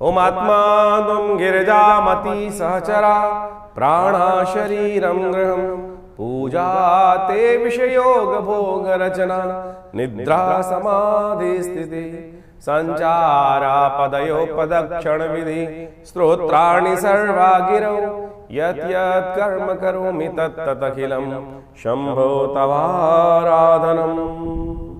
ओमात्मा गिरिजामती सहचरा प्राणा शरीरं गृहं पूजा ते विषयोग भोग रचना निद्रा समाधि स्थिति संचारा पदयो पदक्षण विधि स्तोत्राणि सर्वा गिरौ यत् यत् कर्म करोमि तत् तत् अखिलम शंभो तवाराधनम।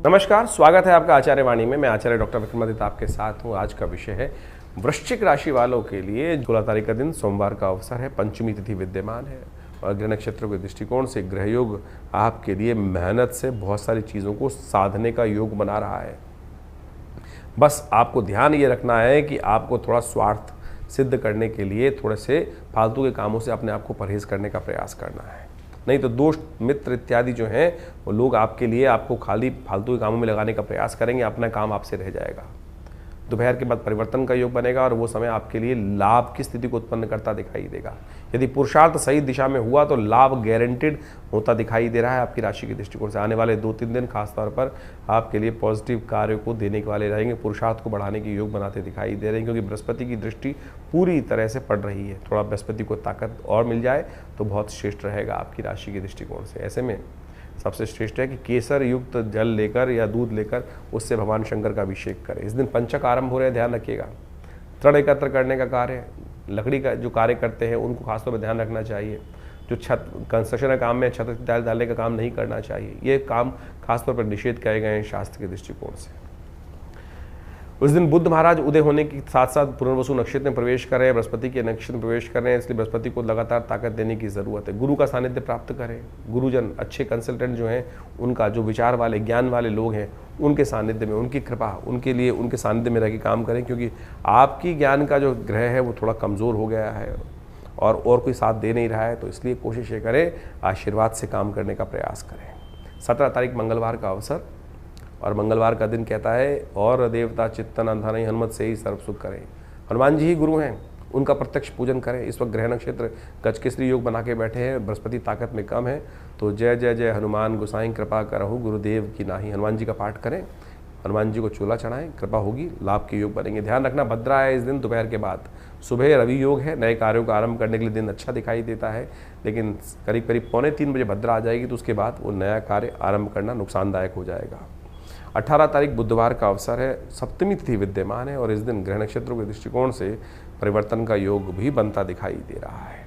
नमस्कार, स्वागत है आपका आचार्य वाणी में। मैं आचार्य डॉक्टर विक्रमादित्य आपके साथ हूँ। आज का विषय है वृश्चिक राशि वालों के लिए 16 तारीख का दिन सोमवार का अवसर है। पंचमी तिथि विद्यमान है और ग्रह नक्षत्रों के दृष्टिकोण से ग्रह योग आपके लिए मेहनत से बहुत सारी चीज़ों को साधने का योग बना रहा है। बस आपको ध्यान ये रखना है कि आपको थोड़ा स्वार्थ सिद्ध करने के लिए थोड़े से फालतू के कामों से अपने आप को परहेज करने का प्रयास करना है। नहीं तो दोस्त मित्र इत्यादि जो हैं वो लोग आपके लिए आपको खाली फालतू के कामों में लगाने का प्रयास करेंगे, अपना काम आपसे रह जाएगा। दोपहर के बाद परिवर्तन का योग बनेगा और वो समय आपके लिए लाभ की स्थिति को उत्पन्न करता दिखाई देगा। यदि पुरुषार्थ सही दिशा में हुआ तो लाभ गारंटेड होता दिखाई दे रहा है। आपकी राशि के दृष्टिकोण से आने वाले 2-3 दिन खासतौर पर आपके लिए पॉजिटिव कार्य को देने के वाले रहेंगे। पुरुषार्थ को बढ़ाने के योग बनाते दिखाई दे रहे हैं, क्योंकि बृहस्पति की दृष्टि पूरी तरह से पड़ रही है। थोड़ा बृहस्पति को ताकत और मिल जाए तो बहुत श्रेष्ठ रहेगा आपकी राशि के दृष्टिकोण से। ऐसे में सबसे श्रेष्ठ है कि केसर युक्त जल लेकर या दूध लेकर उससे भगवान शंकर का अभिषेक करें। इस दिन पंचक आरंभ हो रहे हैं, ध्यान रखिएगा। तृण एकत्र करने का कार्य, लकड़ी का जो कार्य करते हैं उनको खासतौर पर ध्यान रखना चाहिए। जो छत कंस्ट्रक्शन का काम में छत डालने का काम नहीं करना चाहिए, ये काम खासतौर पर निषेध किए गए हैं शास्त्र के दृष्टिकोण से। उस दिन बुद्ध महाराज उदय होने के साथ साथ पुनर्वसु नक्षत्र में प्रवेश कर रहे हैं, बृहस्पति के नक्षत्र में प्रवेश कर रहे हैं, इसलिए बृहस्पति को लगातार ताकत देने की ज़रूरत है। गुरु का सानिध्य प्राप्त करें। गुरुजन, अच्छे कंसल्टेंट जो हैं, उनका जो विचार वाले ज्ञान वाले लोग हैं, उनके सानिध्य में, उनकी कृपा, उनके लिए उनके सानिध्य में रह के काम करें, क्योंकि आपकी ज्ञान का जो ग्रह है वो थोड़ा कमज़ोर हो गया है और कोई साथ दे नहीं रहा है। तो इसलिए कोशिश ये करें आशीर्वाद से काम करने का प्रयास करें। 17 तारीख मंगलवार का अवसर और मंगलवार का दिन कहता है और देवता चित्तन अंधा नहीं, हनुमत से ही सर्व सुख करें। हनुमान जी ही गुरु हैं, उनका प्रत्यक्ष पूजन करें। इस वक्त ग्रह नक्षत्र गजकेसरी योग बना के बैठे हैं, बृहस्पति ताकत में कम है, तो जय जय जय हनुमान गोसाई कृपा करहु गुरुदेव की नाही। हनुमान जी का पाठ करें, हनुमान जी को चूल्हा चढ़ाएं, कृपा होगी, लाभ के योग बनेंगे। ध्यान रखना भद्रा है इस दिन दोपहर के बाद। सुबह रवि योग है, नए कार्यों का आरंभ करने के लिए दिन अच्छा दिखाई देता है, लेकिन करीब करीब 2:45 बजे भद्रा आ जाएगी तो उसके बाद वो नया कार्य आरंभ करना नुकसानदायक हो जाएगा। 18 तारीख बुधवार का अवसर है, सप्तमी तिथि विद्यमान है और इस दिन ग्रह नक्षत्रों के दृष्टिकोण से परिवर्तन का योग भी बनता दिखाई दे रहा है।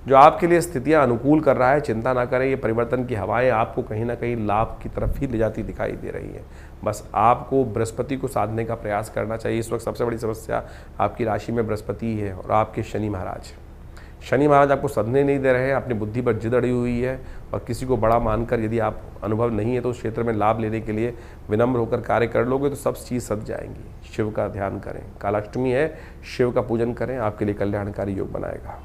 जो आपके लिए स्थितियां अनुकूल कर रहा है, चिंता ना करें। ये परिवर्तन की हवाएं आपको कहीं ना कहीं लाभ की तरफ ही ले जाती दिखाई दे रही हैं। बस आपको बृहस्पति को साधने का प्रयास करना चाहिए। इस वक्त सबसे बड़ी समस्या आपकी राशि में बृहस्पति ही है और आपके शनि महाराज आपको सधने नहीं दे रहे हैं। अपनी बुद्धि पर जिद अड़ी हुई है और किसी को बड़ा मानकर यदि आप अनुभव नहीं है तो उस क्षेत्र में लाभ लेने के लिए विनम्र होकर कार्य कर लोगे तो सब चीज़ सध जाएंगी। शिव का ध्यान करें, कालाष्टमी है, शिव का पूजन करें, आपके लिए कल्याणकारी योग बनाएगा।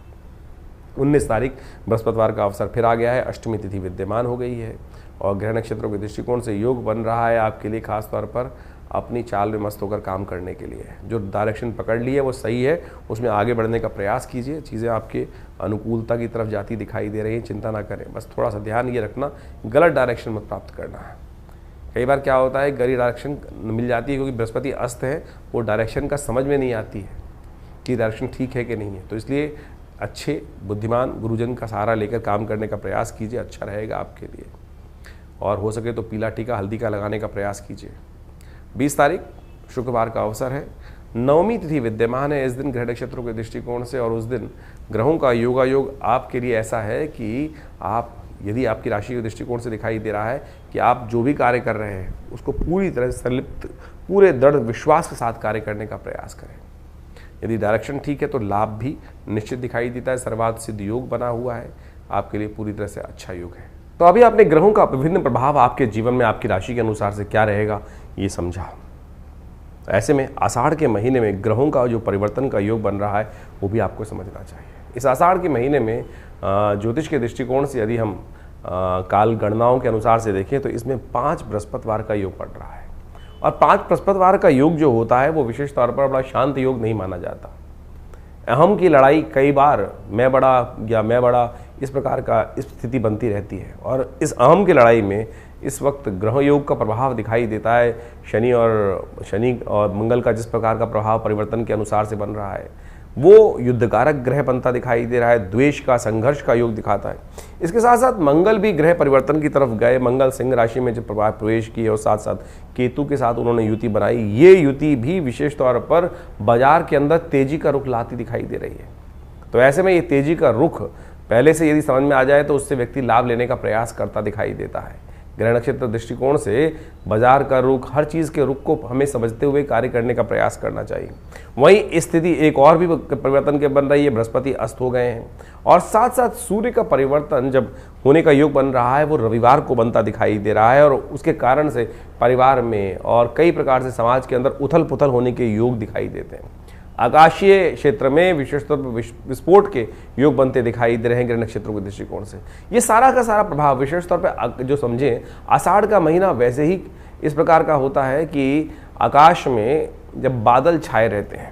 19 तारीख बृहस्पतिवार का अवसर फिर आ गया है, अष्टमी तिथि विद्यमान हो गई है और ग्रह नक्षत्रों के दृष्टिकोण से योग बन रहा है आपके लिए खासतौर पर अपनी चाल में मस्त होकर काम करने के लिए। जो डायरेक्शन पकड़ ली है वो सही है, उसमें आगे बढ़ने का प्रयास कीजिए। चीज़ें आपके अनुकूलता की तरफ जाती दिखाई दे रही हैं, चिंता ना करें। बस थोड़ा सा ध्यान ये रखना, गलत डायरेक्शन मत प्राप्त करना है। कई बार क्या होता है, गलत डायरेक्शन मिल जाती है क्योंकि बृहस्पति अस्त है, वो डायरेक्शन का समझ में नहीं आती है कि डायरेक्शन ठीक है कि नहीं है। तो इसलिए अच्छे बुद्धिमान गुरुजन का सहारा लेकर काम करने का प्रयास कीजिए, अच्छा रहेगा आपके लिए। और हो सके तो पीला टीका हल्दी का लगाने का प्रयास कीजिए। 20 तारीख शुक्रवार का अवसर है, नवमी तिथि विद्यमान है इस दिन ग्रह नक्षत्रों के दृष्टिकोण से और उस दिन ग्रहों का योगायोग आपके लिए ऐसा है कि आप, यदि आपकी राशि के दृष्टिकोण से दिखाई दे रहा है कि आप जो भी कार्य कर रहे हैं उसको पूरी तरह से संलिप्त, पूरे दृढ़ विश्वास के साथ कार्य करने का प्रयास करें। यदि डायरेक्शन ठीक है तो लाभ भी निश्चित दिखाई देता है। सर्वार्थ सिद्ध योग बना हुआ है, आपके लिए पूरी तरह से अच्छा योग है। तो अभी आपने ग्रहों का विभिन्न प्रभाव आपके जीवन में आपकी राशि के अनुसार से क्या रहेगा ये समझा। ऐसे में आषाढ़ के महीने में ग्रहों का जो परिवर्तन का योग बन रहा है वो भी आपको समझना चाहिए। इस आषाढ़ के महीने में ज्योतिष के दृष्टिकोण से यदि हम काल गणनाओं के अनुसार से देखें तो इसमें 5 बृहस्पतिवार का योग पड़ रहा है और 5 बृहस्पतिवार का योग जो होता है वो विशेष तौर पर बड़ा शांत योग नहीं माना जाता। अहम की लड़ाई कई बार मैं बड़ा या मैं बड़ा इस प्रकार का स्थिति बनती रहती है और इस अहम की लड़ाई में इस वक्त ग्रह योग का प्रभाव दिखाई देता है। शनि और मंगल का जिस प्रकार का प्रभाव परिवर्तन के अनुसार से बन रहा है वो युद्धकारक ग्रह बनता दिखाई दे रहा है, द्वेष का, संघर्ष का योग दिखाता है। इसके साथ साथ मंगल भी ग्रह परिवर्तन की तरफ गए। मंगल सिंह राशि में जब प्रवेश किए और साथ साथ केतु के साथ उन्होंने युति बनाई। ये युति भी विशेष तौर पर बाजार के अंदर तेजी का रुख लाती दिखाई दे रही है। तो ऐसे में ये तेजी का रुख पहले से यदि समझ में आ जाए तो उससे व्यक्ति लाभ लेने का प्रयास करता दिखाई देता है। ग्रह नक्षत्र दृष्टिकोण से बाजार का रुख, हर चीज़ के रुख को हमें समझते हुए कार्य करने का प्रयास करना चाहिए। वहीं स्थिति एक और भी परिवर्तन के बन रही है, बृहस्पति अस्त हो गए हैं और साथ साथ सूर्य का परिवर्तन जब होने का योग बन रहा है वो रविवार को बनता दिखाई दे रहा है और उसके कारण से परिवार में और कई प्रकार से समाज के अंदर उथल पुथल होने के योग दिखाई देते हैं। आकाशीय क्षेत्र में विशेष तौर पर विस्फोट के योग बनते दिखाई दे रहे हैं ग्रह नक्षत्रों के दृष्टिकोण से। ये सारा का सारा प्रभाव विशेष तौर पर जो समझें, आषाढ़ का महीना वैसे ही इस प्रकार का होता है कि आकाश में जब बादल छाए रहते हैं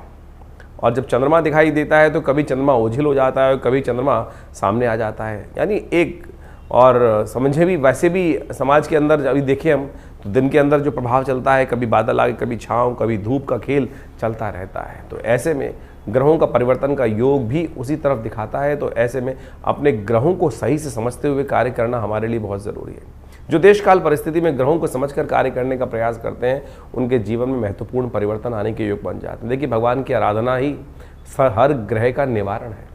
और जब चंद्रमा दिखाई देता है तो कभी चंद्रमा ओझिल हो जाता है और कभी चंद्रमा सामने आ जाता है। यानी एक और समझे भी वैसे भी समाज के अंदर अभी देखें हम तो दिन के अंदर जो प्रभाव चलता है, कभी बादल आगे, कभी छाँव, कभी धूप का खेल चलता रहता है। तो ऐसे में ग्रहों का परिवर्तन का योग भी उसी तरफ दिखाता है। तो ऐसे में अपने ग्रहों को सही से समझते हुए कार्य करना हमारे लिए बहुत ज़रूरी है। जो देशकाल परिस्थिति में ग्रहों को समझकर कार्य करने का प्रयास करते हैं उनके जीवन में महत्वपूर्ण परिवर्तन आने के योग बन जाते हैं। देखिए, भगवान की आराधना ही हर ग्रह का निवारण है।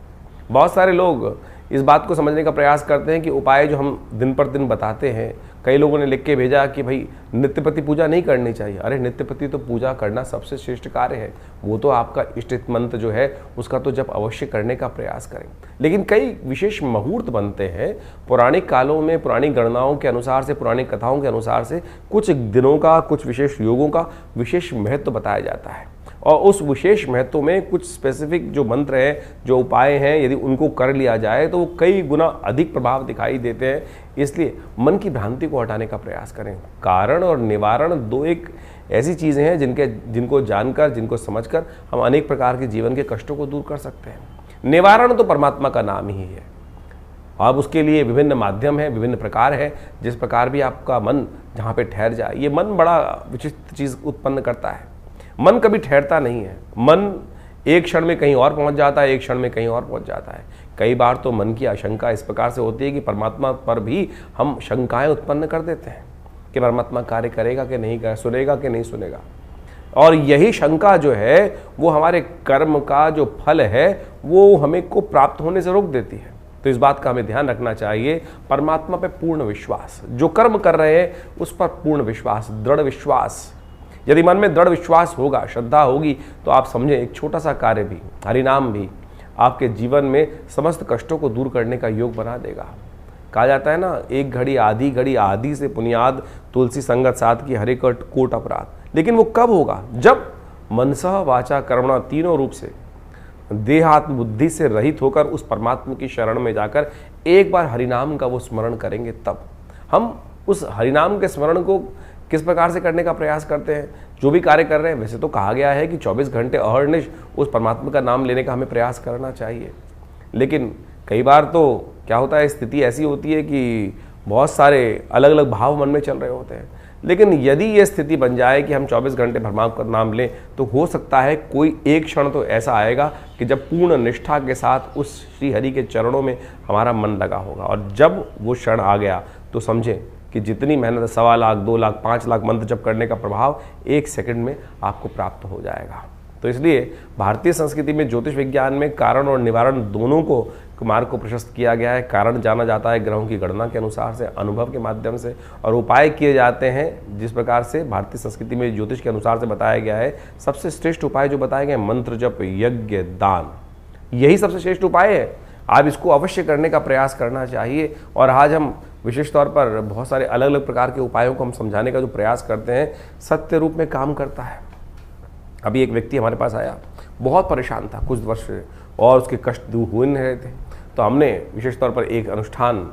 बहुत सारे लोग इस बात को समझने का प्रयास करते हैं कि उपाय जो हम दिन पर दिन बताते हैं, कई लोगों ने लिख के भेजा कि भाई नित्यपति पूजा नहीं करनी चाहिए। अरे नित्यपति तो पूजा करना सबसे श्रेष्ठ कार्य है, वो तो आपका इष्ट मंत्र जो है उसका तो जब अवश्य करने का प्रयास करें। लेकिन कई विशेष मुहूर्त बनते हैं पौराणिक कालों में, पुरानी गणनाओं के अनुसार से, पुरानी कथाओं के अनुसार से कुछ दिनों का, कुछ विशेष योगों का विशेष महत्व बताया जाता है और उस विशेष महत्व में कुछ स्पेसिफिक जो मंत्र हैं, जो उपाय हैं, यदि उनको कर लिया जाए तो वो कई गुना अधिक प्रभाव दिखाई देते हैं। इसलिए मन की भ्रांति को हटाने का प्रयास करें। कारण और निवारण दो एक ऐसी चीज़ें हैं जिनको जानकर, जिनको समझकर हम अनेक प्रकार के जीवन के कष्टों को दूर कर सकते हैं। निवारण तो परमात्मा का नाम ही है। अब उसके लिए विभिन्न माध्यम हैं, विभिन्न प्रकार है। जिस प्रकार भी आपका मन जहाँ पे ठहर जाए, ये मन बड़ा विचित्र चीज़ उत्पन्न करता है। मन कभी ठहरता नहीं है। मन एक क्षण में कहीं और पहुंच जाता है, एक क्षण में कहीं और पहुंच जाता है। कई बार तो मन की आशंका इस प्रकार से होती है कि परमात्मा पर भी हम शंकाएं उत्पन्न कर देते हैं कि परमात्मा कार्य करेगा कि नहीं करेगा, सुनेगा कि नहीं सुनेगा। और यही शंका जो है वो हमारे कर्म का जो फल है वो हमें को प्राप्त होने से रोक देती है। तो इस बात का हमें ध्यान रखना चाहिए। परमात्मा पे पूर्ण विश्वास, जो कर्म कर रहे हैं उस पर पूर्ण विश्वास, दृढ़ विश्वास। यदि मन में दृढ़ विश्वास होगा, श्रद्धा होगी, तो आप समझें एक छोटा सा कार्य भी, हरिनाम भी आपके जीवन में समस्त कष्टों को दूर करने का योग बना देगा। कहा जाता है ना, एक घड़ी आदि से पुनियाद, तुलसी संगत साथ की हरे कोट अपराध। लेकिन वो कब होगा? जब मनसः वाचा कर्मणा तीनों रूप से देहात्म बुद्धि से रहित होकर उस परमात्मा की शरण में जाकर एक बार हरिनाम का वो स्मरण करेंगे। तब हम उस हरिनाम के स्मरण को किस प्रकार से करने का प्रयास करते हैं, जो भी कार्य कर रहे हैं। वैसे तो कहा गया है कि 24 घंटे अहर्निश उस परमात्मा का नाम लेने का हमें प्रयास करना चाहिए। लेकिन कई बार तो क्या होता है, स्थिति ऐसी होती है कि बहुत सारे अलग अलग भाव मन में चल रहे होते हैं। लेकिन यदि ये स्थिति बन जाए कि हम 24 घंटे परमात्मा का नाम लें, तो हो सकता है कोई एक क्षण तो ऐसा आएगा कि जब पूर्ण निष्ठा के साथ उस श्री हरि के चरणों में हमारा मन लगा होगा। और जब वो क्षण आ गया तो समझें कि जितनी मेहनत 1.25 लाख, 2 लाख, 5 लाख मंत्र जप करने का प्रभाव 1 सेकंड में आपको प्राप्त हो जाएगा। तो इसलिए भारतीय संस्कृति में ज्योतिष विज्ञान में कारण और निवारण दोनों को मार्ग को प्रशस्त किया गया है। कारण जाना जाता है ग्रहों की गणना के अनुसार से, अनुभव के माध्यम से, और उपाय किए जाते हैं जिस प्रकार से भारतीय संस्कृति में ज्योतिष के अनुसार से बताया गया है। सबसे श्रेष्ठ उपाय जो बताए गए, मंत्र जप, यज्ञ, दान, यही सबसे श्रेष्ठ उपाय है। आप इसको अवश्य करने का प्रयास करना चाहिए। और आज हम विशेष तौर पर बहुत सारे अलग अलग प्रकार के उपायों को हम समझाने का जो प्रयास करते हैं, सत्य रूप में काम करता है। अभी एक व्यक्ति हमारे पास आया, बहुत परेशान था कुछ वर्ष से और उसके कष्ट दूर हो नहीं रहे थे। तो हमने विशेष तौर पर एक अनुष्ठान,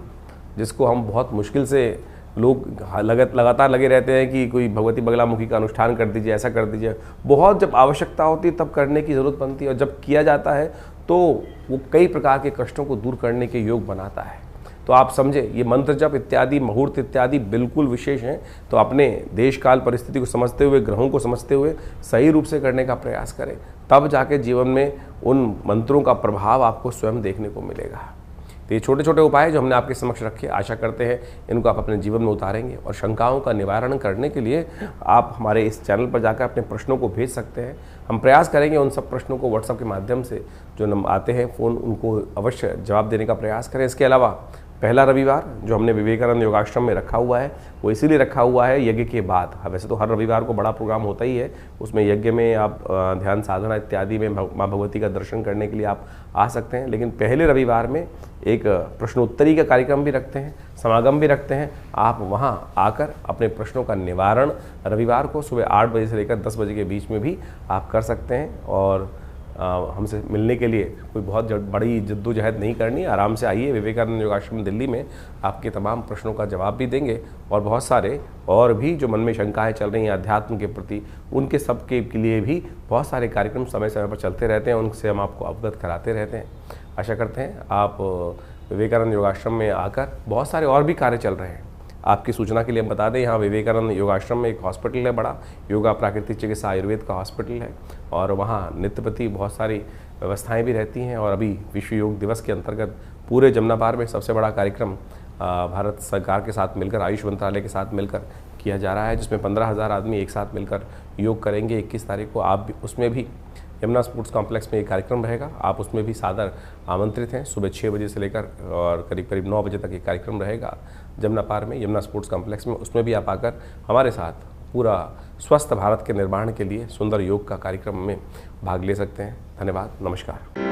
जिसको हम बहुत मुश्किल से लोग लगातार लगे रहते हैं कि कोई भगवती बगलामुखी का अनुष्ठान कर दीजिए, ऐसा कर दीजिए, बहुत जब आवश्यकता होती है तब करने की ज़रूरत बनती है। और जब किया जाता है तो वो कई प्रकार के कष्टों को दूर करने के योग बनाता है। तो आप समझे ये मंत्र जप इत्यादि, मुहूर्त इत्यादि बिल्कुल विशेष हैं। तो अपने देश काल परिस्थिति को समझते हुए, ग्रहों को समझते हुए सही रूप से करने का प्रयास करें, तब जाके जीवन में उन मंत्रों का प्रभाव आपको स्वयं देखने को मिलेगा। तो ये छोटे छोटे उपाय जो हमने आपके समक्ष रखे, आशा करते हैं इनको आप अपने जीवन में उतारेंगे। और शंकाओं का निवारण करने के लिए आप हमारे इस चैनल पर जाकर अपने प्रश्नों को भेज सकते हैं। हम प्रयास करेंगे उन सब प्रश्नों को व्हाट्सएप के माध्यम से जो आते हैं फ़ोन, उनको अवश्य जवाब देने का प्रयास करें। इसके अलावा पहला रविवार जो हमने विवेकानंद योगाश्रम में रखा हुआ है, वो इसीलिए रखा हुआ है यज्ञ के बाद। वैसे तो हर रविवार को बड़ा प्रोग्राम होता ही है, उसमें यज्ञ में आप ध्यान साधना इत्यादि में माँ भगवती का दर्शन करने के लिए आप आ सकते हैं। लेकिन पहले रविवार में एक प्रश्नोत्तरी का कार्यक्रम भी रखते हैं, समागम भी रखते हैं। आप वहाँ आकर अपने प्रश्नों का निवारण रविवार को सुबह 8 बजे से लेकर 10 बजे के बीच में भी आप कर सकते हैं। और हमसे मिलने के लिए कोई बहुत बड़ी जद्दोजहद नहीं करनी, आराम से आइए। विवेकानंद योगाश्रम दिल्ली में आपके तमाम प्रश्नों का जवाब भी देंगे, और बहुत सारे और भी जो मन में शंकाएं चल रही हैं अध्यात्म के प्रति, उनके सबके लिए भी बहुत सारे कार्यक्रम समय समय पर चलते रहते हैं, उनसे हम आपको अवगत कराते रहते हैं। आशा करते हैं आप विवेकानंद योगाश्रम में आकर, बहुत सारे और भी कार्य चल रहे हैं। आपकी सूचना के लिए हम बता दें, यहाँ विवेकानंद योगाश्रम में एक हॉस्पिटल है बड़ा, योगा प्राकृतिक चिकित्सा आयुर्वेद का हॉस्पिटल है, और वहाँ नित्य प्रति बहुत सारी व्यवस्थाएं भी रहती हैं। और अभी विश्व योग दिवस के अंतर्गत पूरे जमुना पार में सबसे बड़ा कार्यक्रम भारत सरकार के साथ मिलकर, आयुष मंत्रालय के साथ मिलकर किया जा रहा है, जिसमें 15,000 आदमी एक साथ मिलकर योग करेंगे। 21 तारीख को आप भी उसमें भी यमुना स्पोर्ट्स कॉम्प्लेक्स में एक कार्यक्रम रहेगा, आप उसमें भी सादर आमंत्रित हैं। सुबह 6 बजे से लेकर और करीब करीब 9 बजे तक एक कार्यक्रम रहेगा जमुना पार में, यमुना स्पोर्ट्स कॉम्प्लेक्स में। उसमें भी आप आकर हमारे साथ पूरा स्वस्थ भारत के निर्माण के लिए सुंदर योग का कार्यक्रम में भाग ले सकते हैं। धन्यवाद, नमस्कार।